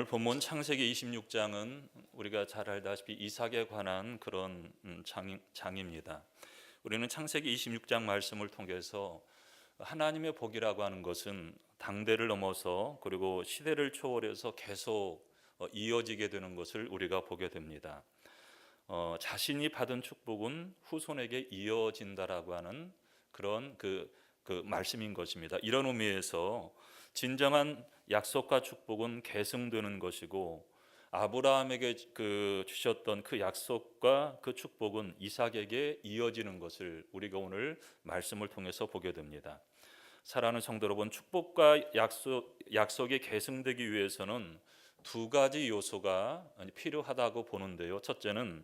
본문 창세기 26장은 우리가 잘 알다시피 이삭에 관한 그런 장입니다. 우리는 창세기 26장 말씀을 통해서 하나님의 복이라고 하는 것은 당대를 넘어서 그리고 시대를 초월해서 계속 이어지게 되는 것을 우리가 보게 됩니다. 자신이 받은 축복은 후손에게 이어진다라고 하는 그런 그 말씀인 것입니다. 이런 의미에서 진정한 약속과 축복은 계승되는 것이고 아브라함에게 주셨던 그 약속과 그 축복은 이삭에게 이어지는 것을 우리가 오늘 말씀을 통해서 보게 됩니다. 사랑하는 성도 여러분, 축복과 약속이 계승되기 위해서는 두 가지 요소가 필요하다고 보는데요. 첫째는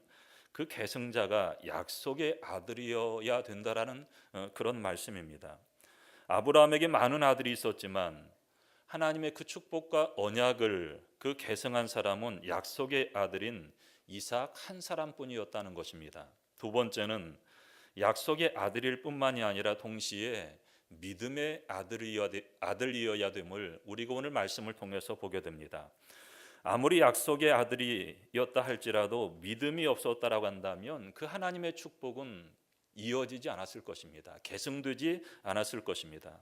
그 계승자가 약속의 아들이어야 된다라는 그런 말씀입니다. 아브라함에게 많은 아들이 있었지만 하나님의 그 축복과 언약을 그 계승한 사람은 약속의 아들인 이삭 한 사람뿐이었다는 것입니다. 두 번째는 약속의 아들일 뿐만이 아니라 동시에 믿음의 아들이어야 됨을 우리가 오늘 말씀을 통해서 보게 됩니다. 아무리 약속의 아들이었다 할지라도 믿음이 없었다라고 한다면 그 하나님의 축복은 이어지지 않았을 것입니다. 계승되지 않았을 것입니다.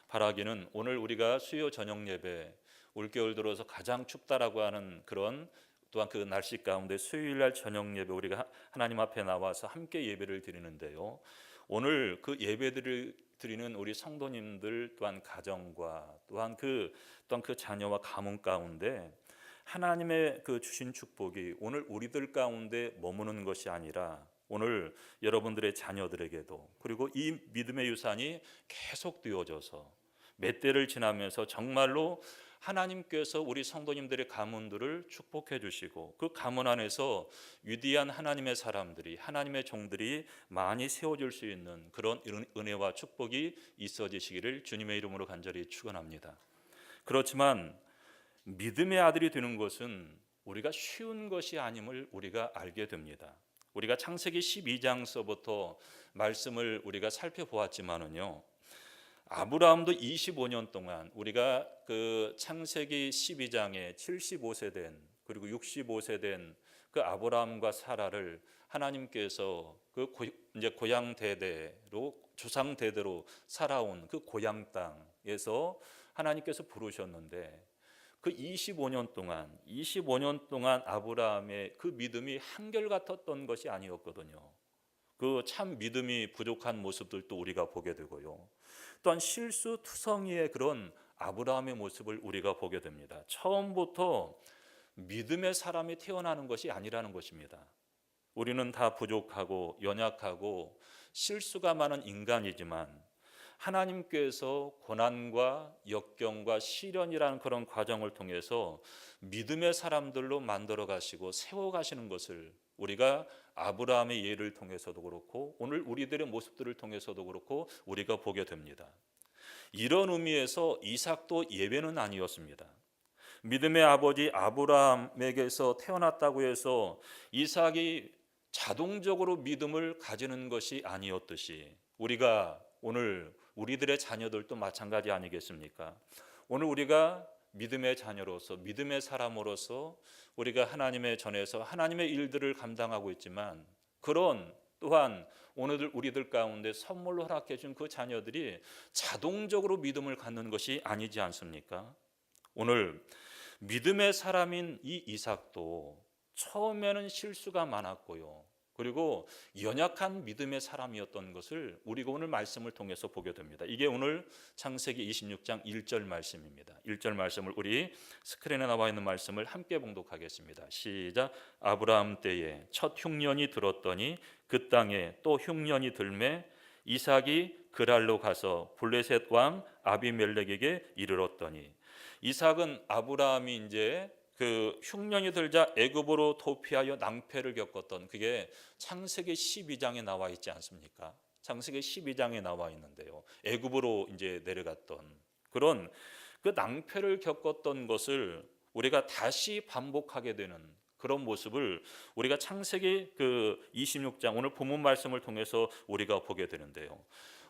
바라기는 오늘 우리가 수요 저녁 예배 올겨울 들어서 가장 춥다라고 하는 그런 또한 그 날씨 가운데 수요일날 저녁 예배 우리가 하나님 앞에 나와서 함께 예배를 드리는데요. 오늘 그 예배들을 드리는 우리 성도님들 또한 가정과 또한 그 자녀와 가문 가운데 하나님의 그 주신 축복이 오늘 우리들 가운데 머무는 것이 아니라 오늘 여러분들의 자녀들에게도 그리고 이 믿음의 유산이 계속 되어져서 몇 대를 지나면서 정말로 하나님께서 우리 성도님들의 가문들을 축복해 주시고 그 가문 안에서 위대한 하나님의 사람들이 하나님의 종들이 많이 세워질 수 있는 그런 은혜와 축복이 있어지시기를 주님의 이름으로 간절히 축원합니다. 그렇지만 믿음의 아들이 되는 것은 우리가 쉬운 것이 아님을 우리가 알게 됩니다. 우리가 창세기 12장서부터 말씀을 우리가 살펴보았지만은요. 아브라함도 25년 동안 우리가 그 창세기 12장에 75세 된 그리고 65세 된 그 아브라함과 사라를 하나님께서 그 이제 고향 대대로 조상 대대로 살아온 그 고향 땅에서 하나님께서 부르셨는데 그 25년 동안 아브라함의 그 믿음이 한결같았던 것이 아니었거든요. 그 참 믿음이 부족한 모습들도 우리가 보게 되고요. 또한 실수투성이의 그런 아브라함의 모습을 우리가 보게 됩니다. 처음부터 믿음의 사람이 태어나는 것이 아니라는 것입니다. 우리는 다 부족하고 연약하고 실수가 많은 인간이지만 하나님께서 고난과 역경과 시련이라는 그런 과정을 통해서 믿음의 사람들로 만들어 가시고 세워 가시는 것을 우리가 아브라함의 예를 통해서도 그렇고 오늘 우리들의 모습들을 통해서도 그렇고 우리가 보게 됩니다. 이런 의미에서 이삭도 예외는 아니었습니다. 믿음의 아버지 아브라함에게서 태어났다고 해서 이삭이 자동적으로 믿음을 가지는 것이 아니었듯이 우리가 오늘 우리들의 자녀들도 마찬가지 아니겠습니까? 오늘 우리가 믿음의 자녀로서 믿음의 사람으로서 우리가 하나님의 전에서 하나님의 일들을 감당하고 있지만 그런 또한 오늘 우리들 가운데 선물로 허락해 준 그 자녀들이 자동적으로 믿음을 갖는 것이 아니지 않습니까? 오늘 믿음의 사람인 이 이삭도 처음에는 실수가 많았고요. 그리고 연약한 믿음의 사람이었던 것을 우리가 오늘 말씀을 통해서 보게 됩니다. 이게 오늘 창세기 26장 1절 말씀입니다. 1절 말씀을 우리 스크린에 나와 있는 말씀을 함께 봉독하겠습니다. 시작. 아브라함 때에 첫 흉년이 들었더니 그 땅에 또 흉년이 들매 이삭이 그랄로 가서 블레셋 왕 아비멜렉에게 이르렀더니 이삭은 아브라함이 이제 그 흉년이 들자 애굽으로 도피하여 낭패를 겪었던 그게 창세기 12장에 나와 있지 않습니까? 창세기 12장에 나와 있는데요. 애굽으로 이제 내려갔던 그런 그 낭패를 겪었던 것을 우리가 다시 반복하게 되는 그런 모습을 우리가 창세기 그 26장 오늘 본문 말씀을 통해서 우리가 보게 되는데요.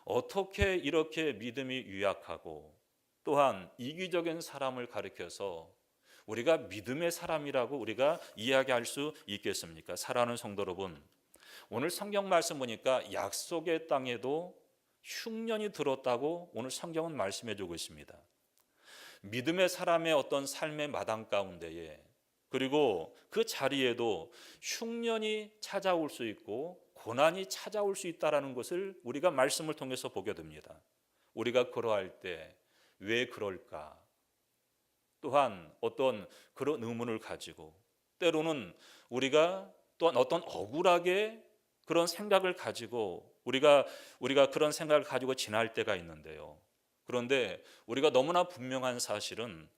어떻게 이렇게 믿음이 유약하고 또한 이기적인 사람을 가리켜서 우리가 믿음의 사람이라고 우리가 이야기할 수 있겠습니까? 사랑하는 성도 여러분, 오늘 성경 말씀 보니까 약속의 땅에도 흉년이 들었다고 오늘 성경은 말씀해 주고 있습니다. 믿음의 사람의 어떤 삶의 마당 가운데에, 그리고 그 자리에도 흉년이 찾아올 수 있고 고난이 찾아올 수 있다는 것을 우리가 말씀을 통해서 보게 됩니다. 우리가 그러할 때 왜 그럴까? 또한 어떤 그런 의문을 가지고, 때로는 우리가 또한 어떤 억울하게 그런 생각을 가지고 우리가 그런 생각을 가지고 지날 때가 있는데요. 그런데 우리가 너무나 분명한 사실은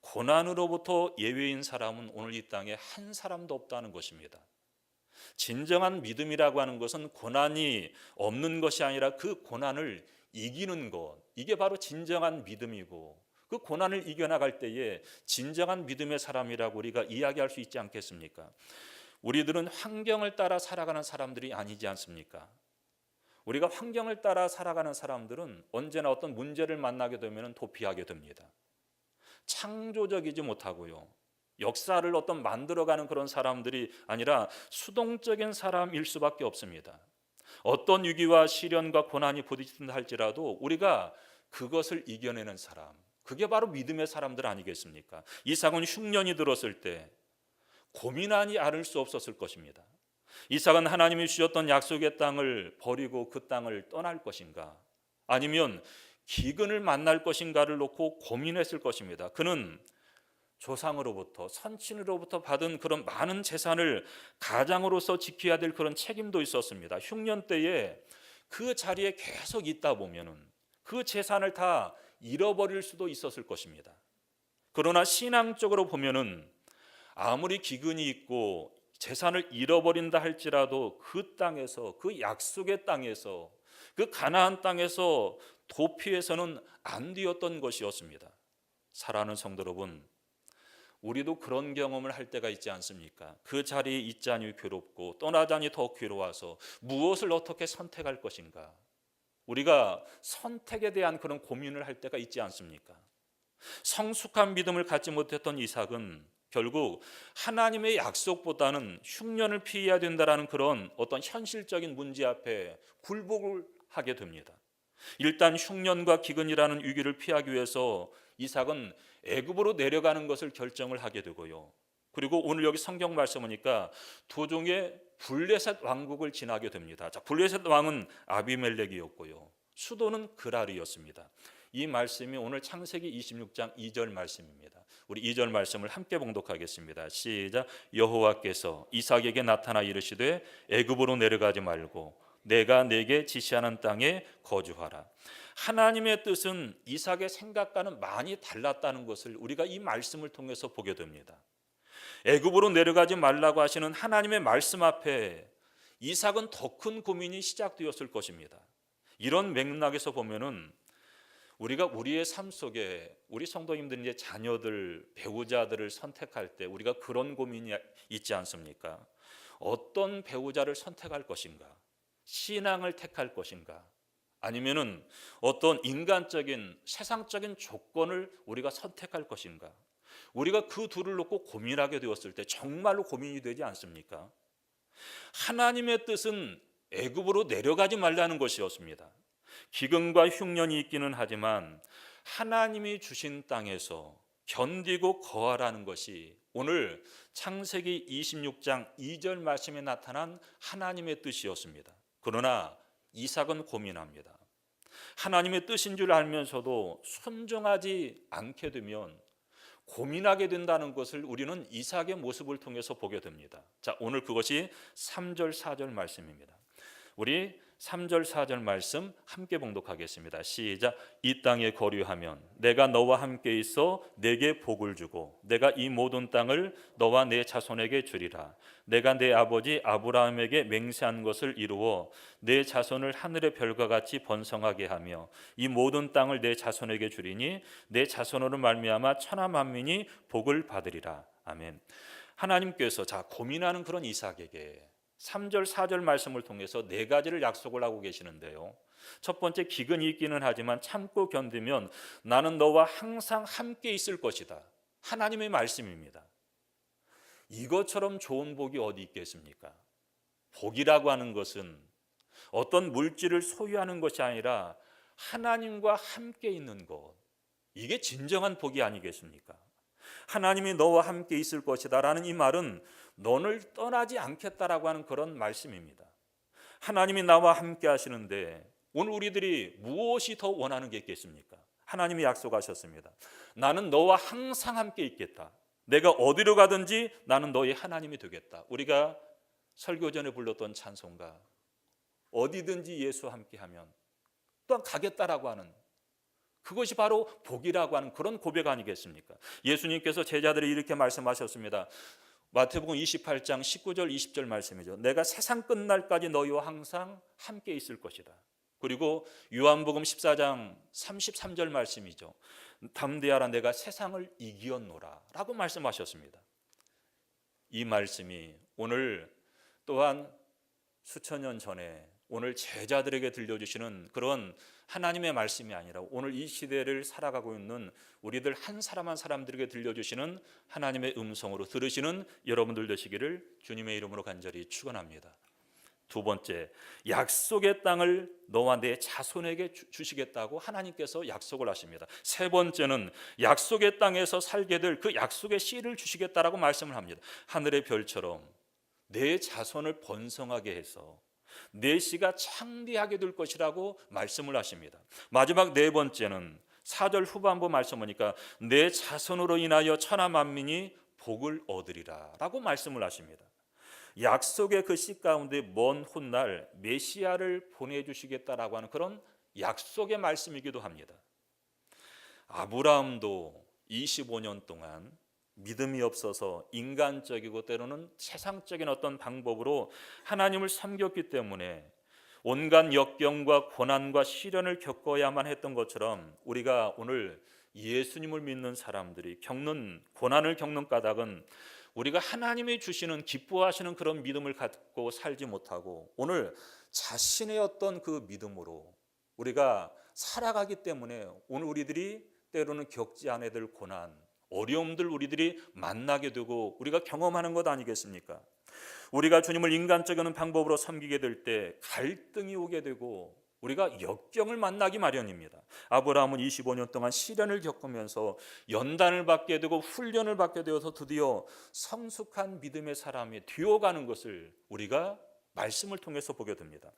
고난으로부터 예외인 사람은 오늘 이 땅에 한 사람도 없다는 것입니다. 진정한 믿음이라고 하는 것은 고난이 없는 것이 아니라 그 고난을 이기는 것, 이게 바로 진정한 믿음이고, 그 고난을 이겨나갈 때에 진정한 믿음의 사람이라고 우리가 이야기할 수 있지 않겠습니까? 우리들은 환경을 따라 살아가는 사람들이 아니지 않습니까? 우리가 환경을 따라 살아가는 사람들은 언제나 어떤 문제를 만나게 되면 도피하게 됩니다. 창조적이지 못하고요, 역사를 어떤 만들어가는 그런 사람들이 아니라 수동적인 사람일 수밖에 없습니다. 어떤 위기와 시련과 고난이 부딪힌다 할지라도 우리가 그것을 이겨내는 사람, 그게 바로 믿음의 사람들 아니겠습니까? 이삭은 흉년이 들었을 때 고민하니 않을 수 없었을 것입니다. 이삭은 하나님이 주셨던 약속의 땅을 버리고 그 땅을 떠날 것인가, 아니면 기근을 만날 것인가를 놓고 고민했을 것입니다. 그는 조상으로부터, 선친으로부터 받은 그런 많은 재산을 가장으로서 지켜야 될 그런 책임도 있었습니다. 흉년 때에 그 자리에 계속 있다 보면은 그 재산을 다 잃어버릴 수도 있었을 것입니다. 그러나 신앙적으로 보면은 아무리 기근이 있고 재산을 잃어버린다 할지라도 그 땅에서, 그 약속의 땅에서, 그 가나안 땅에서 도피해서는 안 되었던 것이었습니다. 사랑하는 성도 여러분, 우리도 그런 경험을 할 때가 있지 않습니까? 그 자리에 있자니 괴롭고 떠나자니 더 괴로워서 무엇을 어떻게 선택할 것인가? 우리가 선택에 대한 그런 고민을 할 때가 있지 않습니까? 성숙한 믿음을 갖지 못했던 이삭은 결국 하나님의 약속보다는 흉년을 피해야 된다는 그런 어떤 현실적인 문제 앞에 굴복을 하게 됩니다. 일단 흉년과 기근이라는 위기를 피하기 위해서 이삭은 애굽으로 내려가는 것을 결정을 하게 되고요. 그리고 오늘 여기 성경 말씀 보니까 도중에 블레셋 왕국을 지나게 됩니다. 자, 블레셋 왕은 아비멜렉이었고요, 수도는 그랄이었습니다. 이 말씀이 오늘 창세기 26장 2절 말씀입니다. 우리 2절 말씀을 함께 봉독하겠습니다. 시작. 여호와께서 이삭에게 나타나 이르시되 애굽으로 내려가지 말고 내가 내게 지시하는 땅에 거주하라. 하나님의 뜻은 이삭의 생각과는 많이 달랐다는 것을 우리가 이 말씀을 통해서 보게 됩니다. 애굽으로 내려가지 말라고 하시는 하나님의 말씀 앞에 이삭은 더 큰 고민이 시작되었을 것입니다. 이런 맥락에서 보면은 우리가 우리의 삶 속에 우리 성도님들 이제 자녀들, 배우자들을 선택할 때 우리가 그런 고민이 있지 않습니까? 어떤 배우자를 선택할 것인가? 신앙을 택할 것인가? 아니면은 어떤 인간적인 세상적인 조건을 우리가 선택할 것인가? 우리가 그 둘을 놓고 고민하게 되었을 때 정말로 고민이 되지 않습니까? 하나님의 뜻은 애굽으로 내려가지 말라는 것이었습니다. 기근과 흉년이 있기는 하지만 하나님이 주신 땅에서 견디고 거하라는 것이 오늘 창세기 26장 2절 말씀에 나타난 하나님의 뜻이었습니다. 그러나 이삭은 고민합니다. 하나님의 뜻인 줄 알면서도 순종하지 않게 되면 고민하게 된다는 것을 우리는 이삭의 모습을 통해서 보게 됩니다. 자, 오늘 그것이 3절 4절 말씀입니다. 우리 3절 4절 말씀 함께 봉독하겠습니다. 시작. 이 땅에 거류하면 내가 너와 함께 있어 내게 복을 주고 내가 이 모든 땅을 너와 내 자손에게 주리라. 내가 내 아버지 아브라함에게 맹세한 것을 이루어 내 자손을 하늘의 별과 같이 번성하게 하며 이 모든 땅을 내 자손에게 주리니 내 자손으로 말미암아 천하 만민이 복을 받으리라. 아멘. 하나님께서 고민하는 그런 이삭에게 3절 4절 말씀을 통해서 네 가지를 약속을 하고 계시는데요. 첫 번째, 기근이 있기는 하지만 참고 견디면 나는 너와 항상 함께 있을 것이다. 하나님의 말씀입니다. 이것처럼 좋은 복이 어디 있겠습니까? 복이라고 하는 것은 어떤 물질을 소유하는 것이 아니라 하나님과 함께 있는 것, 이게 진정한 복이 아니겠습니까? 하나님이 너와 함께 있을 것이다 라는 이 말은 너를 떠나지 않겠다라고 하는 그런 말씀입니다. 하나님이 나와 함께 하시는데 오늘 우리들이 무엇이 더 원하는 게 있겠습니까? 하나님이 약속하셨습니다. 나는 너와 항상 함께 있겠다. 내가 어디로 가든지 나는 너의 하나님이 되겠다. 우리가 설교 전에 불렀던 찬송가, 어디든지 예수와 함께하면 또한 가겠다라고 하는, 그것이 바로 복이라고 하는 그런 고백 아니겠습니까? 예수님께서 제자들이 이렇게 말씀하셨습니다. 마태복음 28장 19절 20절 말씀이죠. 내가 세상 끝날까지 너희와 항상 함께 있을 것이다. 그리고 요한복음 14장 33절 말씀이죠. 담대하라, 내가 세상을 이기었노라 라고 말씀하셨습니다. 이 말씀이 오늘 또한 수천 년 전에 오늘 제자들에게 들려주시는 그런 하나님의 말씀이 아니라 오늘 이 시대를 살아가고 있는 우리들 한 사람 한 사람들에게 들려주시는 하나님의 음성으로 들으시는 여러분들 되시기를 주님의 이름으로 간절히 축원합니다. 두 번째, 약속의 땅을 너와 내 자손에게 주시겠다고 하나님께서 약속을 하십니다. 세 번째는 약속의 땅에서 살게 될 그 약속의 씨를 주시겠다라고 말씀을 합니다. 하늘의 별처럼 내 자손을 번성하게 해서 내 씨가 창대하게 될 것이라고 말씀을 하십니다. 마지막 네 번째는 4절 후반부 말씀 보니까 내 자손으로 인하여 천하 만민이 복을 얻으리라 라고 말씀을 하십니다. 약속의 그 씨 가운데 먼 훗날 메시아를 보내주시겠다라고 하는 그런 약속의 말씀이기도 합니다. 아브라함도 25년 동안 믿음이 없어서 인간적이고 때로는 세상적인 어떤 방법으로 하나님을 섬겼기 때문에 온갖 역경과 고난과 시련을 겪어야만 했던 것처럼 우리가 오늘 예수님을 믿는 사람들이 겪는 고난을 겪는 까닭은 우리가 하나님이 주시는 기뻐하시는 그런 믿음을 갖고 살지 못하고 오늘 자신의 어떤 그 믿음으로 우리가 살아가기 때문에 오늘 우리들이 때로는 겪지 않아야 될 고난, 어려움들 우리들이 만나게 되고 우리가 경험하는 것 아니겠습니까? 우리가 주님을 인간적인 방법으로 섬기게 될 때 갈등이 오게 되고 우리가 역경을 만나기 마련입니다. 아브라함은 25년 동안 시련을 겪으면서 연단을 받게 되고 훈련을 받게 되어서 드디어 성숙한 믿음의 사람이 되어가는 것을 우리가 말씀을 통해서 보게 됩니다.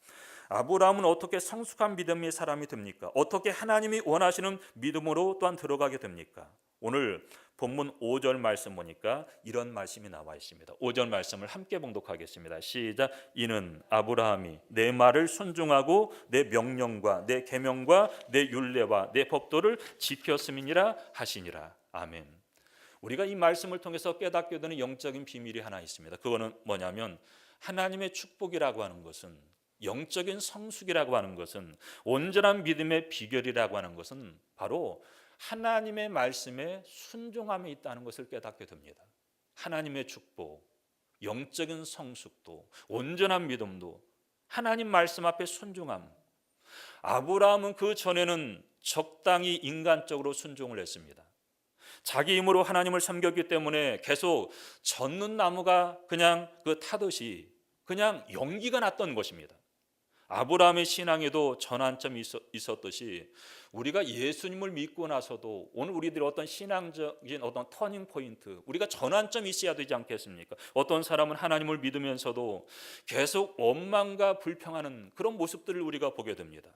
아브라함은 어떻게 성숙한 믿음의 사람이 됩니까? 어떻게 하나님이 원하시는 믿음으로 또한 들어가게 됩니까? 오늘 본문 5절 말씀 보니까 이런 말씀이 나와 있습니다. 5절 말씀을 함께 봉독하겠습니다. 시작. 이는 아브라함이 내 말을 순종하고 내 명령과 내 계명과 내 율례와 내 법도를 지켰음이니라 하시니라. 아멘. 우리가 이 말씀을 통해서 깨닫게 되는 영적인 비밀이 하나 있습니다. 그거는 뭐냐면 하나님의 축복이라고 하는 것은, 영적인 성숙이라고 하는 것은, 온전한 믿음의 비결이라고 하는 것은 바로 하나님의 말씀에 순종함에 있다는 것을 깨닫게 됩니다. 하나님의 축복, 영적인 성숙도, 온전한 믿음도 하나님 말씀 앞에 순종함. 아브라함은 그 전에는 적당히 인간적으로 순종을 했습니다. 자기 힘으로 하나님을 섬겼기 때문에 계속 젓는 나무가 그냥 그 타듯이 그냥 연기가 났던 것입니다. 아브라함의 신앙에도 전환점이 있었듯이 우리가 예수님을 믿고 나서도 오늘 우리들의 어떤 신앙적인 어떤 터닝 포인트, 우리가 전환점이 있어야 되지 않겠습니까? 어떤 사람은 하나님을 믿으면서도 계속 원망과 불평하는 그런 모습들을 우리가 보게 됩니다.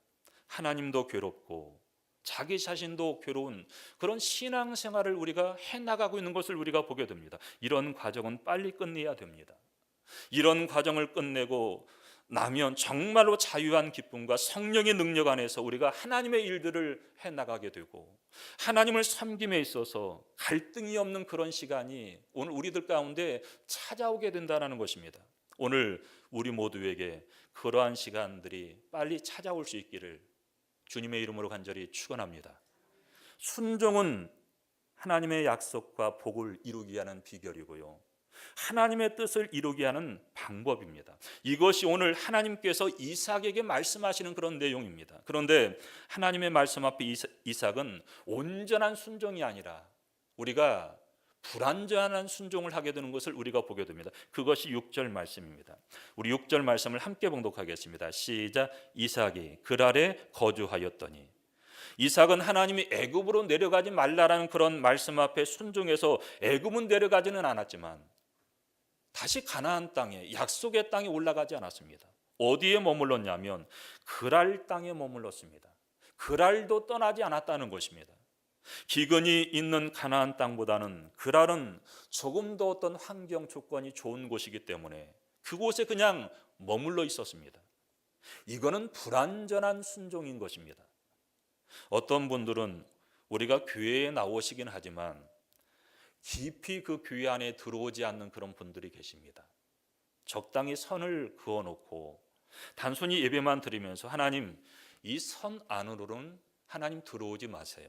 하나님도 괴롭고 자기 자신도 괴로운 그런 신앙생활을 우리가 해나가고 있는 것을 우리가 보게 됩니다. 이런 과정은 빨리 끝내야 됩니다. 이런 과정을 끝내고 나면 정말로 자유한 기쁨과 성령의 능력 안에서 우리가 하나님의 일들을 해나가게 되고 하나님을 섬김에 있어서 갈등이 없는 그런 시간이 오늘 우리들 가운데 찾아오게 된다는 것입니다. 오늘 우리 모두에게 그러한 시간들이 빨리 찾아올 수 있기를 주님의 이름으로 간절히 축원합니다. 순종은 하나님의 약속과 복을 이루기 위한 비결이고요, 하나님의 뜻을 이루게 하는 방법입니다. 이것이 오늘 하나님께서 이삭에게 말씀하시는 그런 내용입니다. 그런데 하나님의 말씀 앞에 이삭은 온전한 순종이 아니라 우리가 불완전한 순종을 하게 되는 것을 우리가 보게 됩니다. 그것이 6절 말씀입니다. 우리 6절 말씀을 함께 봉독하겠습니다. 시작. 이삭이 그랄에 거주하였더니. 이삭은 하나님이 애굽으로 내려가지 말라라는 그런 말씀 앞에 순종해서 애굽은 내려가지는 않았지만 다시 가나안 땅에, 약속의 땅에 올라가지 않았습니다. 어디에 머물렀냐면 그랄 땅에 머물렀습니다. 그랄도 떠나지 않았다는 것입니다. 기근이 있는 가나안 땅보다는 그랄은 조금 더 어떤 환경 조건이 좋은 곳이기 때문에 그곳에 그냥 머물러 있었습니다. 이거는 불완전한 순종인 것입니다. 어떤 분들은 우리가 교회에 나오시긴 하지만 깊이 그 교회 안에 들어오지 않는 그런 분들이 계십니다. 적당히 선을 그어놓고 단순히 예배만 드리면서 하나님, 이 선 안으로는 하나님 들어오지 마세요.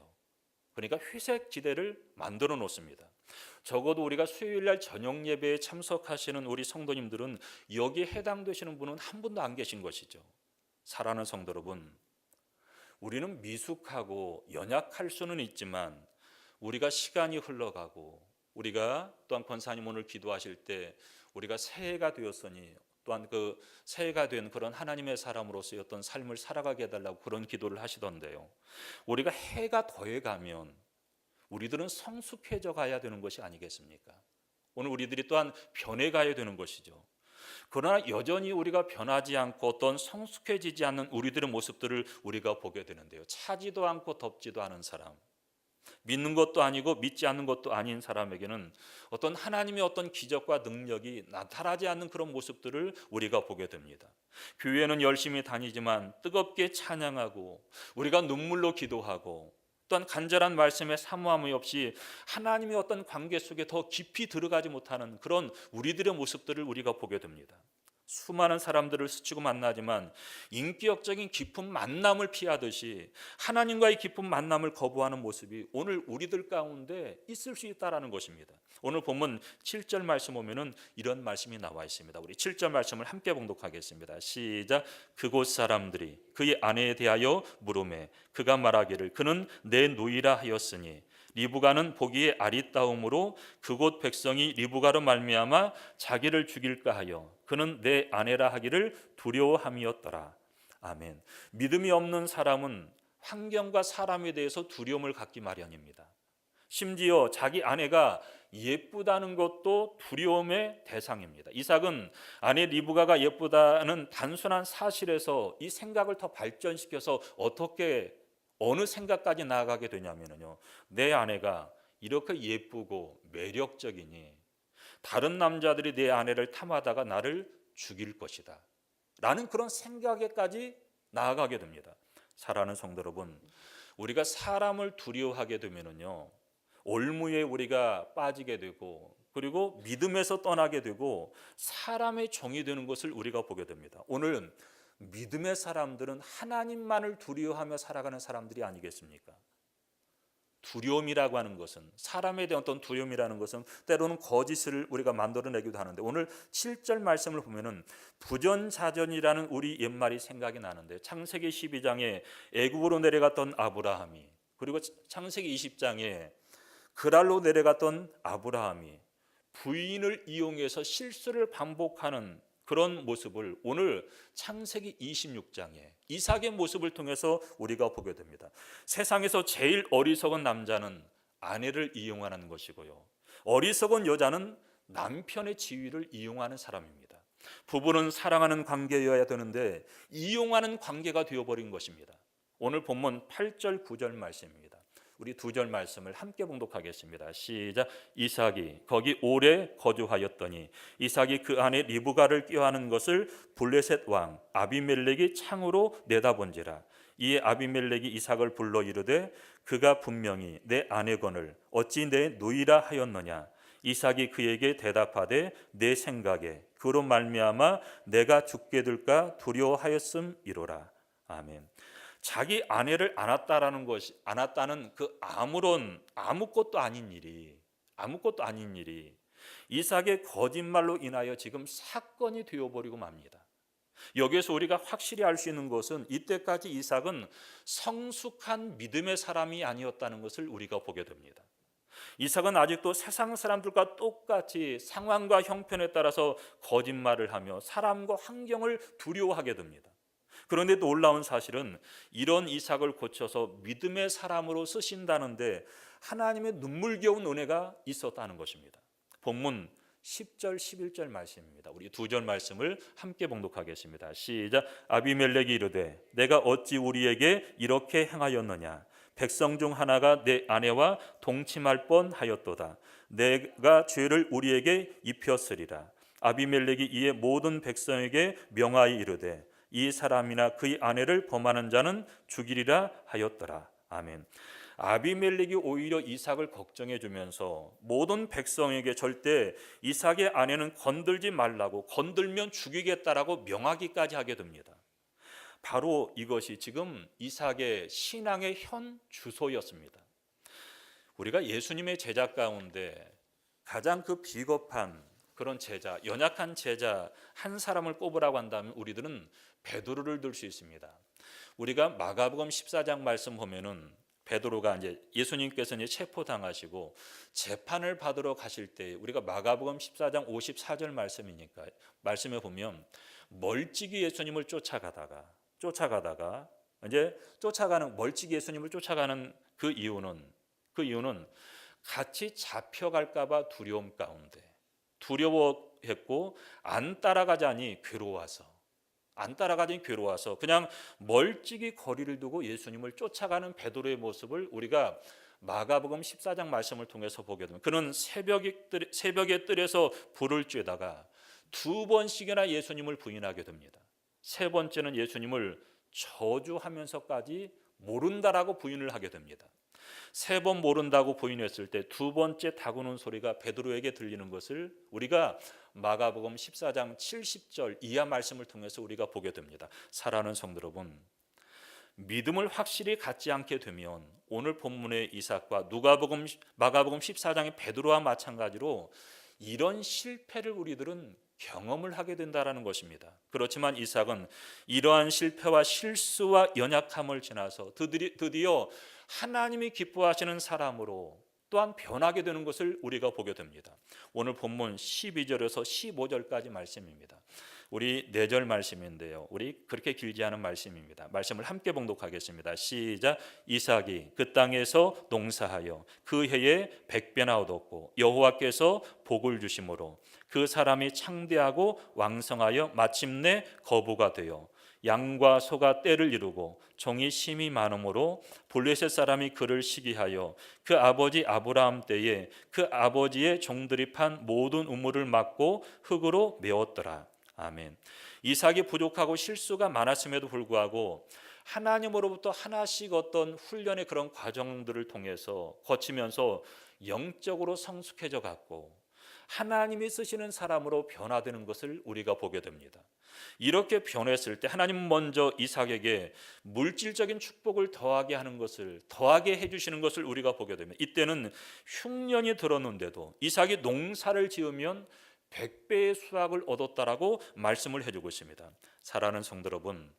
그러니까 회색 지대를 만들어 놓습니다. 적어도 우리가 수요일날 저녁 예배에 참석하시는 우리 성도님들은 여기에 해당되시는 분은 한 분도 안 계신 것이죠. 사랑하는 성도 여러분, 우리는 미숙하고 연약할 수는 있지만 우리가 시간이 흘러가고 우리가 또한 권사님 오늘 기도하실 때 우리가 새해가 되었으니 또한 그 새해가 된 그런 하나님의 사람으로서의 어떤 삶을 살아가게 해달라고 그런 기도를 하시던데요. 우리가 해가 더해가면 우리들은 성숙해져 가야 되는 것이 아니겠습니까? 오늘 우리들이 또한 변해가야 되는 것이죠. 그러나 여전히 우리가 변하지 않고 어떤 성숙해지지 않는 우리들의 모습들을 우리가 보게 되는데요. 차지도 않고 덥지도 않은 사람, 믿는 것도 아니고 믿지 않는 것도 아닌 사람에게는 어떤 하나님의 어떤 기적과 능력이 나타나지 않는 그런 모습들을 우리가 보게 됩니다. 교회는 열심히 다니지만 뜨겁게 찬양하고 우리가 눈물로 기도하고 또한 간절한 말씀에 사모함이 없이 하나님의 어떤 관계 속에 더 깊이 들어가지 못하는 그런 우리들의 모습들을 우리가 보게 됩니다. 수많은 사람들을 스치고 만나지만 인격적인 깊은 만남을 피하듯이 하나님과의 깊은 만남을 거부하는 모습이 오늘 우리들 가운데 있을 수 있다는 것입니다. 오늘 본문 7절 말씀 보면은 이런 말씀이 나와 있습니다. 우리 7절 말씀을 함께 봉독하겠습니다. 시작. 그곳 사람들이 그의 아내에 대하여 물으매 그가 말하기를 그는 내 노이라 하였으니 리브가는 보기에 아리따움으로 그곳 백성이 리브가로 말미암아 자기를 죽일까 하여 그는 내 아내라 하기를 두려워함이었더라. 아멘. 믿음이 없는 사람은 환경과 사람에 대해서 두려움을 갖기 마련입니다. 심지어 자기 아내가 예쁘다는 것도 두려움의 대상입니다. 이삭은 아내 리브가가 예쁘다는 단순한 사실에서 이 생각을 더 발전시켜서 어느 생각까지 나아가게 되냐면요, 내 아내가 이렇게 예쁘고 매력적이니 다른 남자들이 내 아내를 탐하다가 나를 죽일 것이다 라는 그런 생각에까지 나아가게 됩니다. 사랑하는 성도 여러분, 우리가 사람을 두려워하게 되면요 올무에 우리가 빠지게 되고 그리고 믿음에서 떠나게 되고 사람의 종이 되는 것을 우리가 보게 됩니다. 오늘 믿음의 사람들은 하나님만을 두려워하며 살아가는 사람들이 아니겠습니까? 두려움이라고 하는 것은, 사람에 대한 어떤 두려움이라는 것은 때로는 거짓을 우리가 만들어내기도 하는데, 오늘 7절 말씀을 보면은 부전자전이라는 우리 옛말이 생각이 나는데, 창세기 12장에 애굽으로 내려갔던 아브라함이, 그리고 창세기 20장에 그랄로 내려갔던 아브라함이 부인을 이용해서 실수를 반복하는 그런 모습을 오늘 창세기 26장에 이삭의 모습을 통해서 우리가 보게 됩니다. 세상에서 제일 어리석은 남자는 아내를 이용하는 것이고요, 어리석은 여자는 남편의 지위를 이용하는 사람입니다. 부부는 사랑하는 관계여야 되는데 이용하는 관계가 되어버린 것입니다. 오늘 본문 8절 9절 말씀입니다. 우리 2절 말씀을 함께 봉독하겠습니다. 시작. 이삭이 거기 오래 거주하였더니 이삭이 그 안에 리브가를 꾀하는 것을 블레셋 왕 아비멜렉이 창으로 내다본지라. 이에 아비멜렉이 이삭을 불러 이르되 그가 분명히 내 아내건을 어찌 내 누이라 하였느냐. 이삭이 그에게 대답하되 내 생각에 그로 말미암아 내가 죽게 될까 두려워하였음이로라. 아멘. 자기 아내를 안았다는 그 아무것도 아닌 일이 이삭의 거짓말로 인하여 지금 사건이 되어버리고 맙니다. 여기에서 우리가 확실히 알 수 있는 것은 이때까지 이삭은 성숙한 믿음의 사람이 아니었다는 것을 우리가 보게 됩니다. 이삭은 아직도 세상 사람들과 똑같이 상황과 형편에 따라서 거짓말을 하며 사람과 환경을 두려워하게 됩니다. 그런데 놀라운 사실은 이런 이삭을 고쳐서 믿음의 사람으로 쓰신다는데 하나님의 눈물겨운 은혜가 있었다는 것입니다. 본문 10절 11절 말씀입니다. 우리 두 절 말씀을 함께 봉독하겠습니다. 시작. 아비멜렉이 이르되 내가 어찌 우리에게 이렇게 행하였느냐. 백성 중 하나가 내 아내와 동침할 뻔하였도다. 내가 죄를 우리에게 입혔으리라. 아비멜렉이 이에 모든 백성에게 명하여 이르되 이 사람이나 그의 아내를 범하는 자는 죽이리라 하였더라. 아멘. 아비멜렉이 오히려 이삭을 걱정해 주면서 모든 백성에게 절대 이삭의 아내는 건들지 말라고, 건들면 죽이겠다라고 명하기까지 하게 됩니다. 바로 이것이 지금 이삭의 신앙의 현 주소였습니다. 우리가 예수님의 제자 가운데 가장 그 비겁한 그런 제자, 연약한 제자 한 사람을 꼽으라고 한다면 우리들은 베드로를 들 수 있습니다. 우리가 마가복음 14장 말씀 보면은 베드로가 이제 예수님께서 이제 체포당하시고 재판을 받으러 가실 때 우리가 마가복음 14장 54절 말씀이니까 말씀에 보면 멀찍이 예수님을 쫓아가다가 이제 멀찍이 예수님을 쫓아가는 그 이유는 같이 잡혀갈까봐 두려움 가운데 두려워했고 안 따라가자니 괴로워서 그냥 멀찍이 거리를 두고 예수님을 쫓아가는 베드로의 모습을 우리가 마가복음 14장 말씀을 통해서 보게 됩니다. 그는 새벽의 뜰에서 불을 쬐다가 두 번씩이나 예수님을 부인하게 됩니다. 세 번째는 예수님을 저주하면서까지 모른다라고 부인을 하게 됩니다. 세 번 모른다고 부인했을 때 두 번째 다구는 소리가 베드로에게 들리는 것을 우리가 마가복음 14장 70절 이하 말씀을 통해서 우리가 보게 됩니다. 사랑하는 성도 여러분, 믿음을 확실히 갖지 않게 되면 오늘 본문의 이삭과 마가복음 14장의 베드로와 마찬가지로 이런 실패를 우리들은 경험을 하게 된다라는 것입니다. 그렇지만 이삭은 이러한 실패와 실수와 연약함을 지나서 드디어 하나님이 기뻐하시는 사람으로 또한 변하게 되는 것을 우리가 보게 됩니다. 오늘 본문 12절에서 15절까지 말씀입니다. 우리 4절 말씀인데요. 우리 그렇게 길지 않은 말씀입니다. 말씀을 함께 봉독하겠습니다. 시작. 이삭이 그 땅에서 농사하여 그 해에 100배나 얻었고 여호와께서 복을 주심으로 그 사람이 창대하고 왕성하여 마침내 거부가 되어 양과 소가 떼를 이루고 종이 심이 많으므로 블레셋 사람이 그를 시기하여 그 아버지 아브라함 때에 그 아버지의 종들이 판 모든 우물을 막고 흙으로 메웠더라. 아멘. 이삭이 부족하고 실수가 많았음에도 불구하고 하나님으로부터 하나씩 어떤 훈련의 그런 과정들을 통해서 거치면서 영적으로 성숙해져 갔고 하나님이 쓰시는 사람으로 변화되는 것을 우리가 보게 됩니다. 이렇게 변했을 때 하나님은 먼저 이삭에게 물질적인 축복을 더하게 해주시는 것을 우리가 보게 됩니다. 이때는 흉년이 들었는데도 이삭이 농사를 지으면 100배의 수확을 얻었다라고 말씀을 해주고 있습니다. 사랑하는 성도 여러분,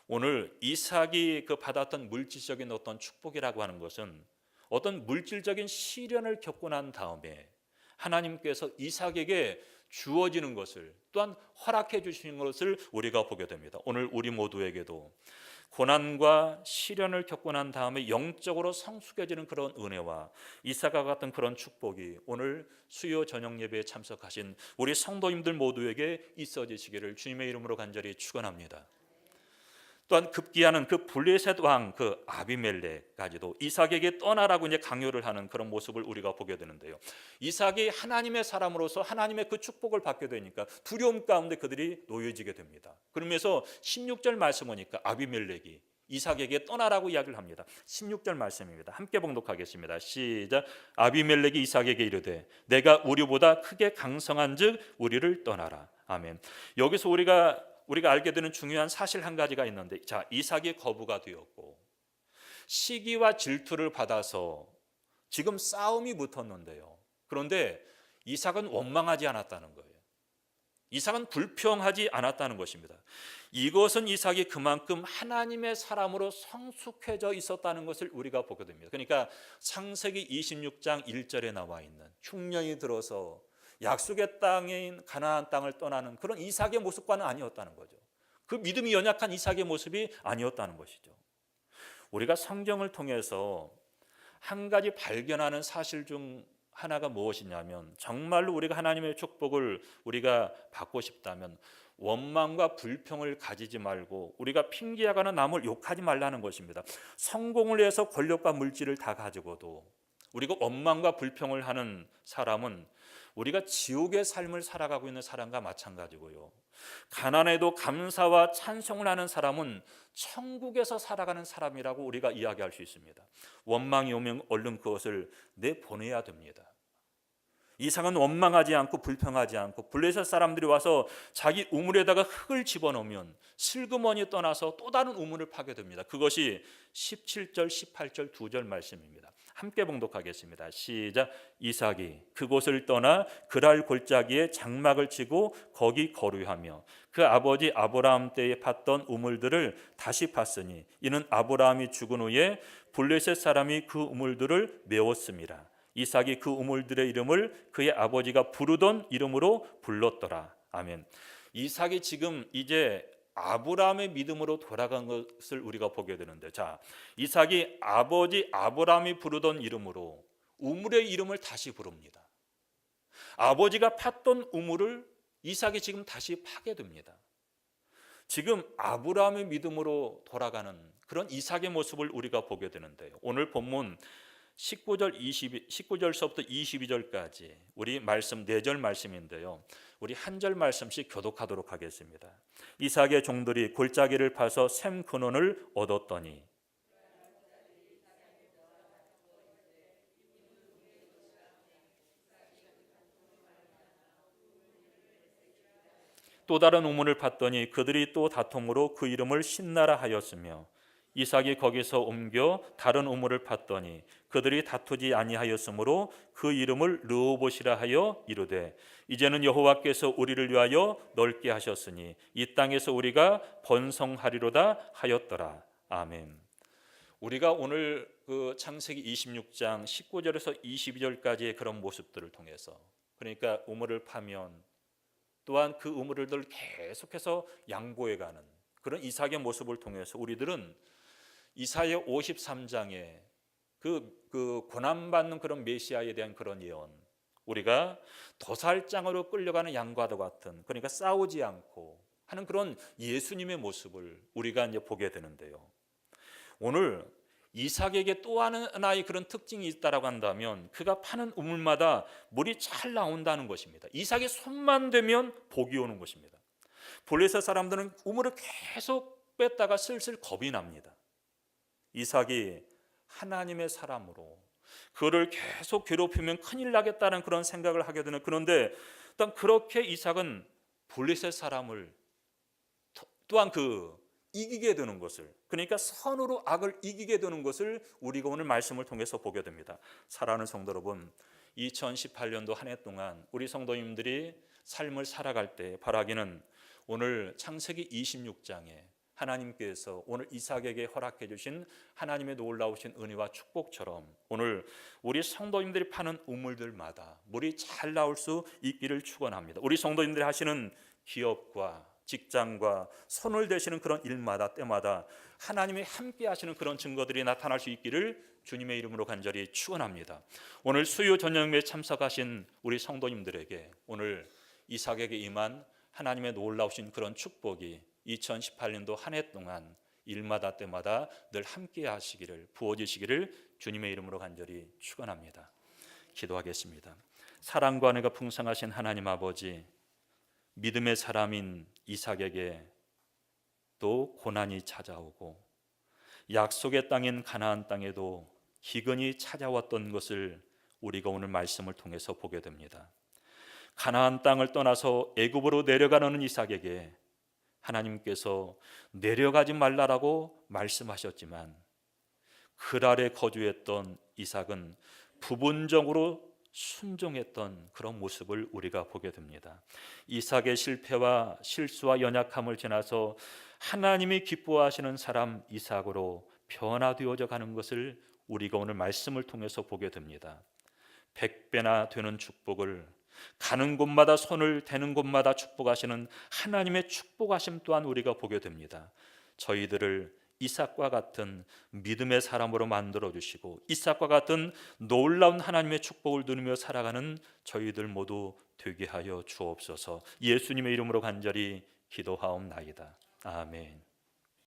오늘 이삭이 받았던 물질적인 어떤 축복이라고 하는 것은 어떤 물질적인 시련을 겪고 난 다음에 하나님께서 이삭에게 주어지는 것을 또한 허락해 주시는 것을 우리가 보게 됩니다. 오늘 우리 모두에게도 고난과 시련을 겪고 난 다음에 영적으로 성숙해지는 그런 은혜와 이삭과 같은 그런 축복이 오늘 수요 저녁 예배에 참석하신 우리 성도님들 모두에게 있어지시기를 주님의 이름으로 간절히 축원합니다. 또한 급기야는 그 블레셋 왕 그 아비멜렉까지도 이삭에게 떠나라고 이제 강요를 하는 그런 모습을 우리가 보게 되는데요. 이삭이 하나님의 사람으로서 하나님의 그 축복을 받게 되니까 두려움 가운데 그들이 놓여지게 됩니다. 그러면서 16절 말씀 보니까 아비멜렉이 이삭에게 떠나라고 이야기를 합니다. 16절 말씀입니다. 함께 봉독하겠습니다. 시작. 아비멜렉이 이삭에게 이르되 내가 우리보다 크게 강성한즉 우리를 떠나라. 아멘. 여기서 우리가 알게 되는 중요한 사실 한 가지가 있는데, 자, 이삭이 거부가 되었고 시기와 질투를 받아서 지금 싸움이 붙었는데요. 그런데 이삭은 원망하지 않았다는 거예요. 이삭은 불평하지 않았다는 것입니다. 이것은 이삭이 그만큼 하나님의 사람으로 성숙해져 있었다는 것을 우리가 보게 됩니다. 그러니까 창세기 26장 1절에 나와 있는 흉년이 들어서 약속의 땅인 가나안 땅을 떠나는 그런 이삭의 모습과는 아니었다는 거죠. 그 믿음이 연약한 이삭의 모습이 아니었다는 것이죠. 우리가 성경을 통해서 한 가지 발견하는 사실 중 하나가 무엇이냐면, 정말로 우리가 하나님의 축복을 우리가 받고 싶다면 원망과 불평을 가지지 말고 우리가 핑계하거나 남을 욕하지 말라는 것입니다. 성공을 위해서 권력과 물질을 다 가지고도 우리가 원망과 불평을 하는 사람은 우리가 지옥의 삶을 살아가고 있는 사람과 마찬가지고요. 가난해도 감사와 찬송을 하는 사람은 천국에서 살아가는 사람이라고 우리가 이야기할 수 있습니다. 원망이 오면 얼른 그것을 내보내야 됩니다. 이삭은 원망하지 않고 불평하지 않고 블레셋 사람들이 와서 자기 우물에다가 흙을 집어넣으면 슬그머니 떠나서 또 다른 우물을 파게 됩니다. 그것이 17절 18절 두 절 말씀입니다. 함께 봉독하겠습니다. 시작. 이삭이 그곳을 떠나 그랄 골짜기에 장막을 치고 거기 거류하며 그 아버지 아브라함 때에 팠던 우물들을 다시 팠으니 이는 아브라함이 죽은 후에 블레셋 사람이 그 우물들을 메웠습니다. 이삭이 그 우물들의 이름을 그의 아버지가 부르던 이름으로 불렀더라. 아멘. 이삭이 지금 이제 아브라함의 믿음으로 돌아간 것을 우리가 보게 되는데, 자, 이삭이 아버지 아브라함이 부르던 이름으로 우물의 이름을 다시 부릅니다. 아버지가 팠던 우물을 이삭이 지금 다시 파게 됩니다. 지금 아브라함의 믿음으로 돌아가는 그런 이삭의 모습을 우리가 보게 되는데요. 오늘 본문 19절서부터 22절까지 우리 말씀 4절 말씀인데요. 우리 한 절 말씀씩 교독하도록 하겠습니다. 이삭의 종들이 골짜기를 파서 샘 근원을 얻었더니 또 다른 우물을 팠더니 그들이 또 다툼으로 그 이름을 신나라 하였으며 이삭이 거기서 옮겨 다른 우물을 팠더니 그들이 다투지 아니하였으므로 그 이름을 르호봇이라 하여 이르되 이제는 여호와께서 우리를 위하여 넓게 하셨으니 이 땅에서 우리가 번성하리로다 하였더라. 아멘. 우리가 오늘 그 창세기 26장 19절에서 22절까지의 그런 모습들을 통해서, 그러니까 우물을 파면 또한 그 우물들을 계속해서 양보해가는 그런 이삭의 모습을 통해서 우리들은 이사야 53장에 그 고난받는 그런 메시아에 대한 그런 예언, 우리가 도살장으로 끌려가는 양과도 같은, 그러니까 싸우지 않고 하는 그런 예수님의 모습을 우리가 이제 보게 되는데요. 오늘 이삭에게 또 하나의 그런 특징이 있다라고 한다면 그가 파는 우물마다 물이 잘 나온다는 것입니다. 이삭의 손만 대면 복이 오는 것입니다. 블레셋 사람들은 우물을 계속 뺐다가 슬슬 겁이 납니다. 이삭이 하나님의 사람으로 그를 계속 괴롭히면 큰일 나겠다는 그런 생각을 하게 되는, 그런데 일단 그렇게 이삭은 블레셋 사람을 또한 이기게 되는 것을, 그러니까 선으로 악을 이기게 되는 것을 우리가 오늘 말씀을 통해서 보게 됩니다. 사랑하는 성도 여러분, 2018년도 한 해 동안 우리 성도님들이 삶을 살아갈 때 바라기는 오늘 창세기 26장에 하나님께서 오늘 이삭에게 허락해 주신 하나님의 놀라우신 은혜와 축복처럼 오늘 우리 성도님들이 파는 우물들마다 물이 잘 나올 수 있기를 축원합니다. 우리 성도님들이 하시는 기업과 직장과 손을 대시는 그런 일마다 때마다 하나님이 함께 하시는 그런 증거들이 나타날 수 있기를 주님의 이름으로 간절히 축원합니다. 오늘 수요 저녁에 참석하신 우리 성도님들에게 오늘 이삭에게 임한 하나님의 놀라우신 그런 축복이 2018년도 한 해 동안 일마다 때마다 늘 함께 하시기를, 부어주시기를 주님의 이름으로 간절히 축원합니다. 기도하겠습니다. 사랑과 은혜가 풍성하신 하나님 아버지, 믿음의 사람인 이삭에게 또 고난이 찾아오고 약속의 땅인 가나안 땅에도 기근이 찾아왔던 것을 우리가 오늘 말씀을 통해서 보게 됩니다. 가나안 땅을 떠나서 애굽으로 내려가는 이삭에게 하나님께서 내려가지 말라라고 말씀하셨지만 그랄에 거주했던 이삭은 부분적으로 순종했던 그런 모습을 우리가 보게 됩니다. 이삭의 실패와 실수와 연약함을 지나서 하나님이 기뻐하시는 사람 이삭으로 변화되어져 가는 것을 우리가 오늘 말씀을 통해서 보게 됩니다. 100배나 되는 축복을 가는 곳마다 손을 대는 곳마다 축복하시는 하나님의 축복하심 또한 우리가 보게 됩니다. 저희들을 이삭과 같은 믿음의 사람으로 만들어 주시고 이삭과 같은 놀라운 하나님의 축복을 누리며 살아가는 저희들 모두 되게 하여 주옵소서. 예수님의 이름으로 간절히 기도하옵나이다. 아멘.